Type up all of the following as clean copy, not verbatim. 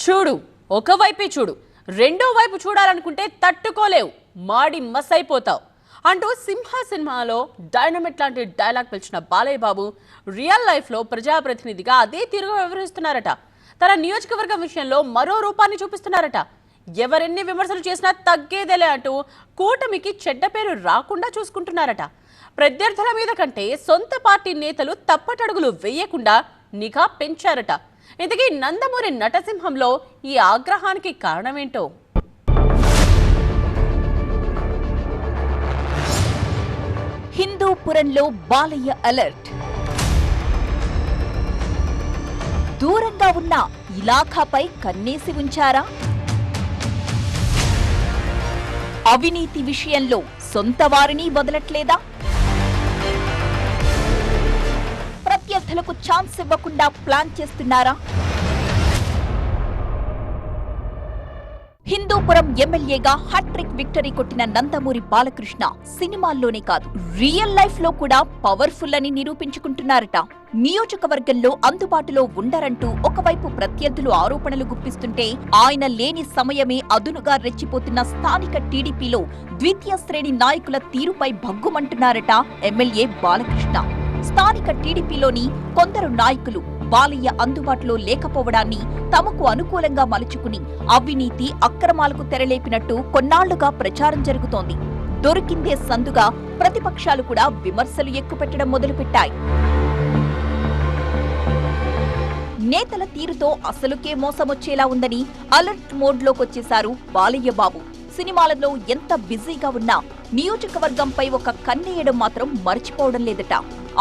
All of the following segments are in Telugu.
చూడు ఒకవైపే చూడు, రెండో వైపు చూడాలనుకుంటే తట్టుకోలేవు, మాడి మస్ అయిపోతావు అంటూ సింహ సినిమాలో డైనమిట్ లాంటి డైలాగ్ పిలిచిన బాలయ్య బాబు రియల్ లైఫ్లో ప్రజాప్రతినిధిగా అదే తీరుగా వ్యవహరిస్తున్నారట. తన నియోజకవర్గం విషయంలో మరో రూపాన్ని చూపిస్తున్నారట. ఎవరెన్ని విమర్శలు చేసినా తగ్గేదేలే అంటూ కూటమికి చెడ్డ పేరు రాకుండా చూసుకుంటున్నారట. ప్రత్యర్థుల మీద కంటే సొంత పార్టీ నేతలు తప్పటడుగులు వేయకుండా నిఘా పెంచారట. ఇంతకీ నందమూరి నటసింహంలో ఈ ఆగ్రహానికి కారణమేంటో? హిందూపురంలో బాలయ్య అలర్ట్. దూరంగా ఉన్న ఇలాఖాపై కన్నేసి ఉంచారా? అవినీతి విషయంలో సొంత వారిని వదలట్లేదా? ప్రత్యర్థులకు ఛాన్స్ ఇవ్వకుండా ప్లాన్ చేస్తున్నారా? హిందూపురం ఎమ్మెల్యేగా హ్యాట్రిక్ విక్టరీ కొట్టిన నందమూరి బాలకృష్ణ సినిమాల్లోనే కాదు, రియల్ లైఫ్ లో కూడా పవర్ఫుల్ అని నిరూపించుకుంటున్నారట. నియోజకవర్గంలో అందుబాటులో ఉండరంటూ ఒకవైపు ప్రత్యర్థులు ఆరోపణలు గుప్పిస్తుంటే, ఆయన లేని సమయమే అదునుగా రెచ్చిపోతున్న స్థానిక టీడీపీలో ద్వితీయ శ్రేణి నాయకుల తీరుపై భగ్గుమంటున్నారట ఎమ్మెల్యే బాలకృష్ణ. స్థానిక టీడీపీలోని కొందరు నాయకులు బాలయ్య అందుబాటులో లేకపోవడాన్ని తమకు అనుకూలంగా మలుచుకుని అవినీతి అక్రమాలకు తెరలేపినట్టు కొన్నాళ్లుగా ప్రచారం జరుగుతోంది. దొరికిందే సందుగా ప్రతిపక్షాలు కూడా విమర్శలు ఎక్కుపెట్టడం మొదలుపెట్టాయి. నేతల తీరుతో అసలుకే మోసమొచ్చేలా ఉందని అలర్ట్ మోడ్లోకొచ్చేశారు బాలయ్య బాబు. సినిమాలలో ఎంత బిజీగా ఉన్నా నియోజకవర్గంపై ఒక కన్నేయడం మాత్రం మర్చిపోవడం లేదట.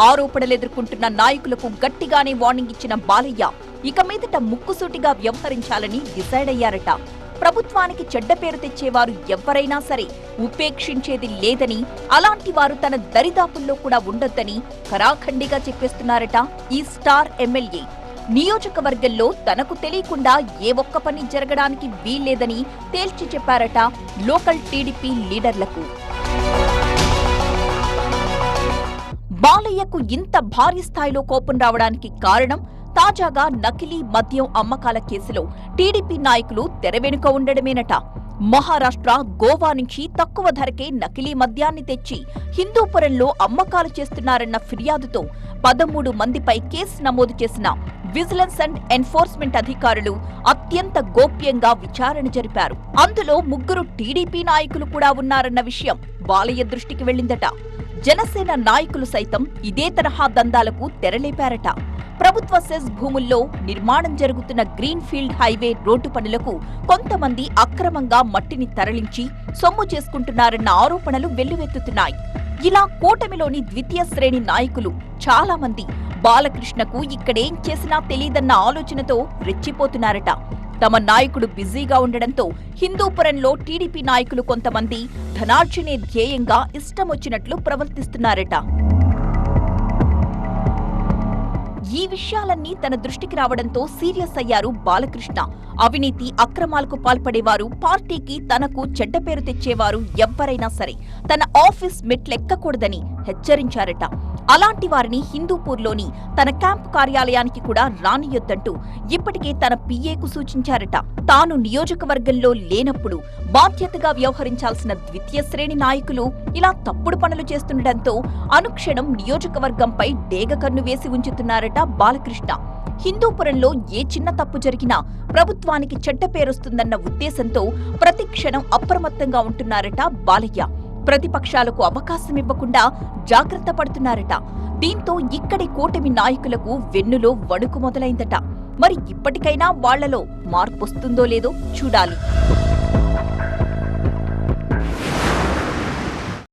ఆరోపణలు ఎదుర్కొంటున్న నాయకులకు గట్టిగానే వార్నింగ్ ఇచ్చిన బాలయ్య ఇక మీదట ముక్కుసూటిగా వ్యవహరించాలని డిసైడ్ అయ్యారట. ప్రభుత్వానికి చెడ్డ పేరు తెచ్చేవారు ఎవరైనా సరే ఉపేక్షించేది లేదని, అలాంటి వారు తన దరిదాపుల్లో కూడా ఉండొద్దని ఖరాఖండిగా చెప్పేస్తున్నారట ఈ స్టార్ ఎమ్మెల్యే. నియోజకవర్గంలో తనకు తెలియకుండా ఏ ఒక్క పని జరగడానికి వీల్లేదని తేల్చి చెప్పారట లోకల్ టీడీపీ లీడర్లకు. బాలయ్యకు ఇంత భారీ స్థాయిలో కోపం రావడానికి కారణం తాజాగా నకిలీ మద్యం అమ్మకాల కేసులో టీడీపీ నాయకులు తెరవెనుక ఉండడమేనట. మహారాష్ట్ర, గోవా నుంచి తక్కువ ధరకే నకిలీ మద్యాన్ని తెచ్చి హిందూపురంలో అమ్మకాలు చేస్తున్నారన్న ఫిర్యాదుతో 13 మందిపై కేసు నమోదు చేసిన విజిలెన్స్ అండ్ ఎన్ఫోర్స్మెంట్ అధికారులు అత్యంత గోప్యంగా విచారణ జరిపారు. అందులో 3 టీడీపీ నాయకులు కూడా ఉన్నారన్న విషయం బాలయ్య దృష్టికి వెళ్లిందట. జనసేన నాయకులు సైతం ఇదే తరహా దందాలకు తెరలేపారట. ప్రభుత్వ సెస్ భూముల్లో నిర్మాణం జరుగుతున్న గ్రీన్ ఫీల్డ్ హైవే రోడ్డు పనులకు కొంతమంది అక్రమంగా మట్టిని తరలించి సొమ్ము చేసుకుంటున్నారన్న ఆరోపణలు వెల్లువెత్తుతున్నాయి. ఇలా కూటమిలోని ద్వితీయ శ్రేణి నాయకులు చాలా మంది బాలకృష్ణకు ఇక్కడేం చేసినా తెలీదన్న ఆలోచనతో రెచ్చిపోతున్నారట. తమ నాయకుడు బిజీగా ఉండడంతో హిందూపురంలో టీడీపీ నాయకులు కొంతమంది ధనార్జనే ధ్యేయంగా ఇష్టమొచ్చినట్లు ప్రవర్తిస్తున్నారట. ఈ విషయాలన్నీ తన దృష్టికి రావడంతో సీరియస్ అయ్యారు బాలకృష్ణ. అవినీతి అక్రమాలకు పాల్పడేవారు, పార్టీకి తనకు చెడ్డ పేరు తెచ్చేవారు ఎవ్వరైనా సరే తన ఆఫీస్ మెట్లెక్కకూడదని హెచ్చరించారట. అలాంటి వారిని హిందూపూర్లోని తన క్యాంపు కార్యాలయానికి కూడా రానియొద్దంటూ ఇప్పటికే తన పిఏకు సూచించారట. తాను నియోజకవర్గంలో లేనప్పుడు బాధ్యతగా వ్యవహరించాల్సిన ద్వితీయ శ్రేణి నాయకులు ఇలా తప్పుడు పనులు చేస్తుండటంతో అనుక్షణం నియోజకవర్గంపై డేగ కన్ను వేసి ఉంచుతున్నారట బాలకృష్ణ. హిందూపురంలో ఏ చిన్న తప్పు జరిగినా ప్రభుత్వానికి చెడ్డ పేరొస్తుందన్న ఉద్దేశంతో ప్రతిక్షణం అప్రమత్తంగా ఉంటున్నారట బాలయ్య. ప్రతిపక్షాలకు అవకాశం ఇవ్వకుండా జాగ్రత్త పడుతున్నారట. దీంతో ఇక్కడి కూటమి నాయకులకు వెన్నులో వణుకు మొదలైందట. మరి ఇప్పటికైనా వాళ్లలో మార్పొస్తుందో లేదో చూడాలి.